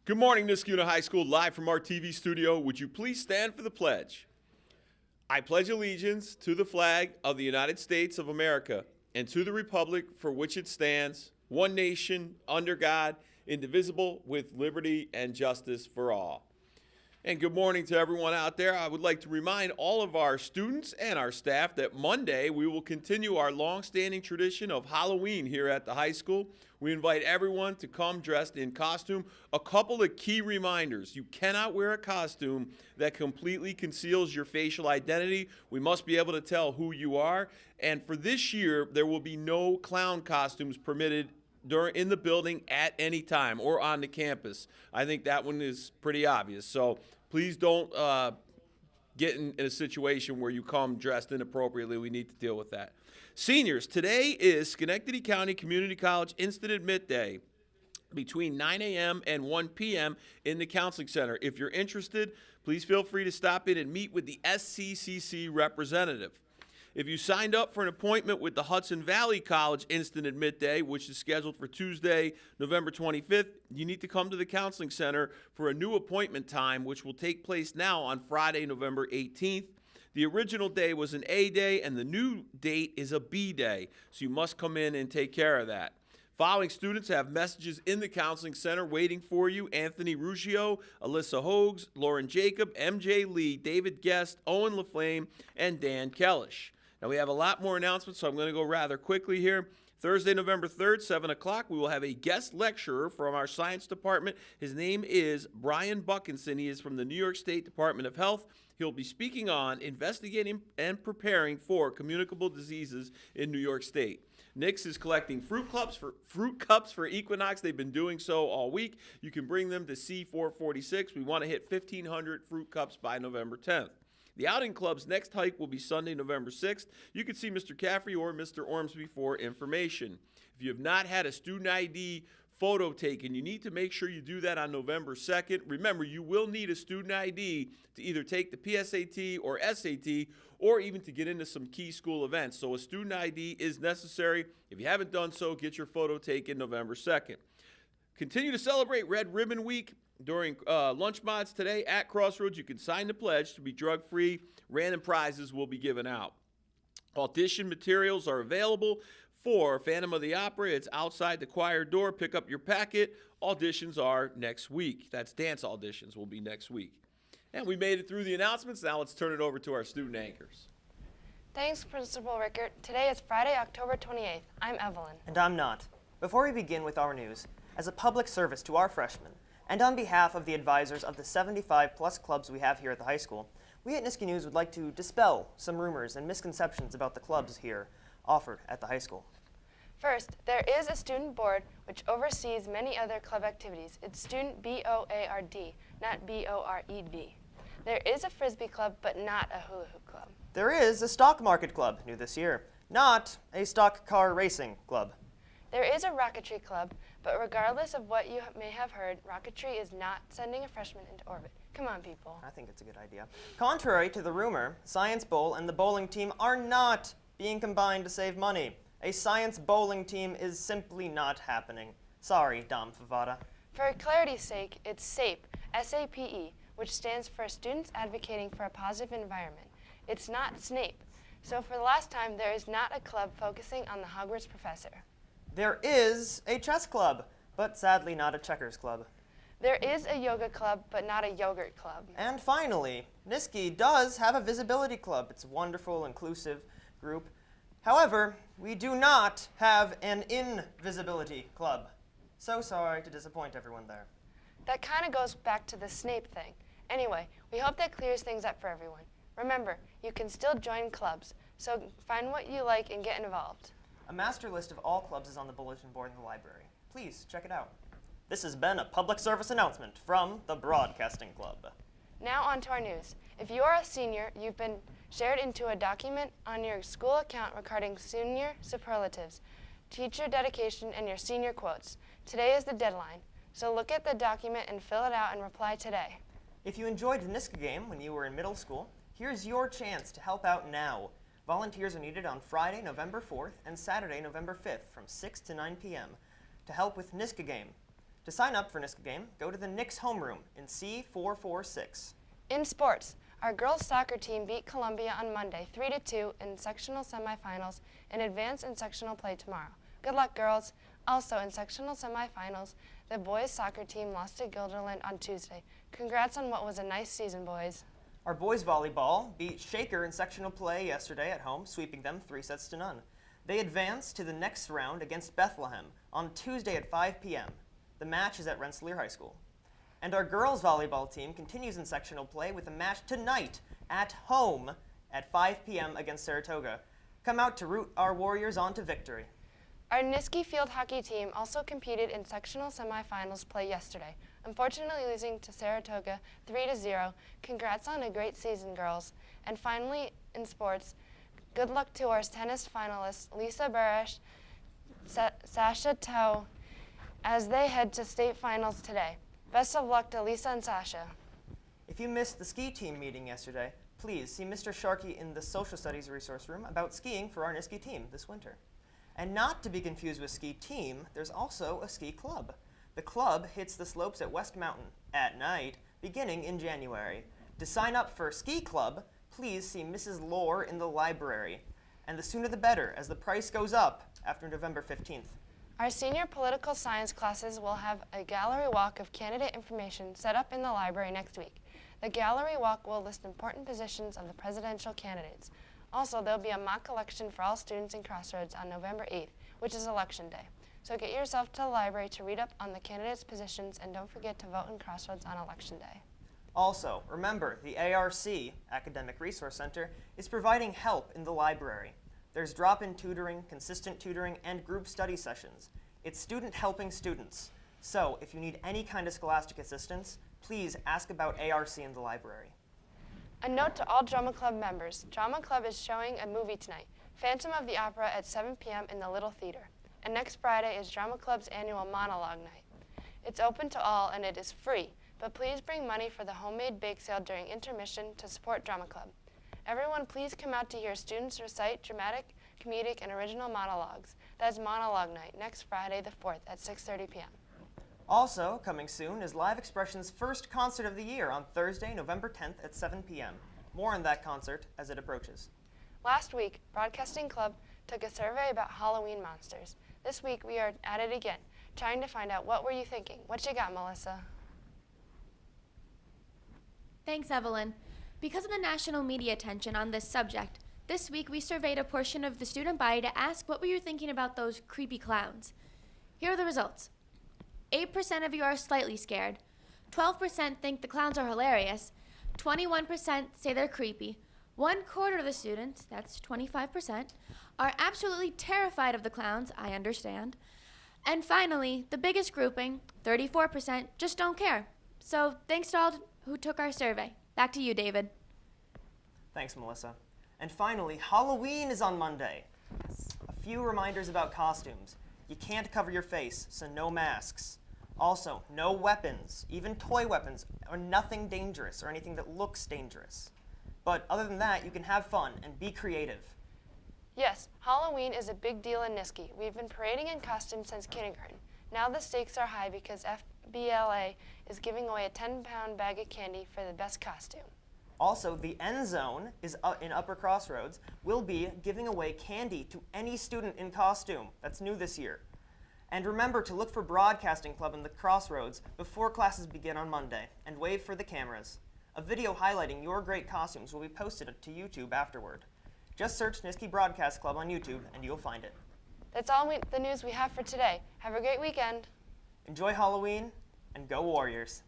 Good morning, Niskuna High School, live from our TV studio. Would you please stand for the pledge? I pledge allegiance to the flag of the United States of America and to the republic for which it stands, one nation, under God, indivisible, with liberty and justice for all. And good morning to everyone out there. I would like to remind all of our students and our staff that Monday we will continue our long-standing tradition of Halloween here at the high school. We invite everyone to come dressed in costume. A couple of key reminders. You cannot wear a costume that completely conceals your facial identity. We must be able to tell who you are. And for this year, there will be no clown costumes permitted in the building at any time or on the campus. I think that one is pretty obvious. So please don't get in a situation where you come dressed inappropriately. We need to deal with that. Seniors, today is Schenectady County Community College Instant Admit Day between 9 a.m. and 1 p.m. in the Counseling Center. If you're interested, please feel free to stop in and meet with the SCCC representative. If you signed up for an appointment with the Hudson Valley College Instant Admit Day, which is scheduled for Tuesday, November 25th, you need to come to the Counseling Center for a new appointment time, which will take place now on Friday, November 18th. The original day was an A day, and the new date is a B day, so you must come in and take care of that. Following students have messages in the Counseling Center waiting for you: Anthony Ruggio, Alyssa Hogues, Lauren Jacob, MJ Lee, David Guest, Owen LaFlame, and Dan Kellish. Now, we have a lot more announcements, so I'm going to go rather quickly here. Thursday, November 3rd, 7 o'clock, we will have a guest lecturer from our science department. His name is Brian Buckinson. He is from the New York State Department of Health. He'll be speaking on investigating and preparing for communicable diseases in New York State. Nix is collecting fruit cups for Equinox. They've been doing so all week. You can bring them to C446. We want to hit 1,500 fruit cups by November 10th. The Outing Club's next hike will be Sunday, November 6th. You can see Mr. Caffrey or Mr. Ormsby for information. If you have not had a student ID photo taken, you need to make sure you do that on November 2nd. Remember, you will need a student ID to either take the PSAT or SAT or even to get into some key school events. So a student ID is necessary. If you haven't done so, get your photo taken November 2nd. Continue to celebrate Red Ribbon Week during lunch mods today at Crossroads. You can sign the pledge to be drug-free. Random prizes will be given out. Audition materials are available for Phantom of the Opera. It's outside the choir door. Pick up your packet. Auditions are next week. That's dance auditions will be next week. And we made it through the announcements. Now let's turn it over to our student anchors. Thanks, Principal Rickert. Today is Friday, October 28th. I'm Evelyn. And I'm Not. Before we begin with our news, as a public service to our freshmen, and on behalf of the advisors of the 75-plus clubs we have here at the high school, we at Niskey News would like to dispel some rumors and misconceptions about the clubs here offered at the high school. First, there is a student board which oversees many other club activities. It's Student B-O-A-R-D, not B-O-R-E-D. There is a Frisbee club, but not a hula hoop club. There is a stock market club, new this year, not a stock car racing club. There is a rocketry club, but regardless of what you may have heard, rocketry is not sending a freshman into orbit. Come on, people. I think it's a good idea. Contrary to the rumor, Science Bowl and the bowling team are not being combined to save money. A science bowling team is simply not happening. Sorry, Dom Favada. For clarity's sake, it's SAPE, S-A-P-E, which stands for Students Advocating for a Positive Environment. It's not Snape. So for the last time, there is not a club focusing on the Hogwarts professor. There is a chess club, but sadly not a checkers club. There is a yoga club, but not a yogurt club. And finally, Niskey does have a visibility club. It's a wonderful, inclusive group. However, we do not have an invisibility club. So sorry to disappoint everyone there. That kind of goes back to the Snape thing. Anyway, we hope that clears things up for everyone. Remember, you can still join clubs, so find what you like and get involved. A master list of all clubs is on the bulletin board in the library. Please check it out. This has been a public service announcement from the Broadcasting Club. Now on to our news. If you are a senior, you've been shared into a document on your school account regarding senior superlatives, teacher dedication, and your senior quotes. Today is the deadline, so look at the document and fill it out and reply today. If you enjoyed the Niska game when you were in middle school, Here's your chance to help out now. Volunteers are needed on Friday, November 4th and Saturday, November 5th from 6 to 9 p.m. to help with NISCA Game. To sign up for NISCA Game, go to the Knicks homeroom in C446. In sports, our girls soccer team beat Columbia on Monday 3-2 in sectional semifinals and advanced in sectional play tomorrow. Good luck, girls. Also, in sectional semifinals, the boys soccer team lost to Guilderland on Tuesday. Congrats on what was a nice season, boys. Our boys volleyball beat Shaker in sectional play yesterday at home, sweeping them 3-0. They advanced to the next round against Bethlehem on Tuesday at 5 p.m. The match is at Rensselaer High School. And our girls volleyball team continues in sectional play with a match tonight at home at 5 p.m. against Saratoga. Come out to root our Warriors on to victory. Our Niski field hockey team also competed in sectional semifinals play yesterday, unfortunately losing to Saratoga 3-0. Congrats on a great season, girls. And finally, in sports, good luck to our tennis finalists Lisa Barish, Sasha Toe, as they head to state finals today. Best of luck to Lisa and Sasha. If you missed the ski team meeting yesterday, please see Mr. Sharkey in the Social Studies resource room about skiing for our Niski team this winter. And not to be confused with ski team, there's also a ski club. The club hits the slopes at West Mountain at night, beginning in January. To sign up for ski club, please see Mrs. Lohr in the library. And the sooner the better, as the price goes up after November 15th. Our senior political science classes will have a gallery walk of candidate information set up in the library next week. The gallery walk will list important positions of the presidential candidates. Also, there'll be a mock election for all students in Crossroads on November 8th, which is Election Day. So get yourself to the library to read up on the candidates' positions, and don't forget to vote in Crossroads on Election Day. Also, remember, the ARC, Academic Resource Center, is providing help in the library. There's drop-in tutoring, consistent tutoring, and group study sessions. It's student helping students. So, if you need any kind of scholastic assistance, please ask about ARC in the library. A note to all Drama Club members. Drama Club is showing a movie tonight, Phantom of the Opera at 7 p.m. in the Little Theater. And next Friday is Drama Club's annual Monologue Night. It's open to all and it is free, but please bring money for the homemade bake sale during intermission to support Drama Club. Everyone please come out to hear students recite dramatic, comedic, and original monologues. That's Monologue Night, next Friday the 4th at 6:30 p.m. Also, coming soon is Live Expression's first concert of the year on Thursday, November 10th at 7 p.m. More on that concert as it approaches. Last week, Broadcasting Club took a survey about Halloween monsters. This week, we are at it again, trying to find out what were you thinking. What you got, Melissa? Thanks, Evelyn. Because of the national media attention on this subject, this week we surveyed a portion of the student body to ask what were you thinking about those creepy clowns. Here are the results. 8% of you are slightly scared, 12% think the clowns are hilarious, 21% say they're creepy, 1/4 of the students, that's 25%, are absolutely terrified of the clowns, I understand, and finally, the biggest grouping, 34%, just don't care. So thanks to all who took our survey. Back to you, David. Thanks, Melissa. And finally, Halloween is on Monday. A few reminders about costumes. You can't cover your face, so no masks. Also, no weapons, even toy weapons, or nothing dangerous or anything that looks dangerous. But other than that, you can have fun and be creative. Yes, Halloween is a big deal in Niski. We've been parading in costumes since kindergarten. Now the stakes are high because FBLA is giving away a 10-pound bag of candy for the best costume. Also, the End Zone is in Upper Crossroads will be giving away candy to any student in costume. That's new this year. And remember to look for Broadcasting Club in the Crossroads before classes begin on Monday, and wave for the cameras. A video highlighting your great costumes will be posted to YouTube afterward. Just search Niski Broadcast Club on YouTube and you'll find it. That's all the news we have for today. Have a great weekend. Enjoy Halloween, and go Warriors!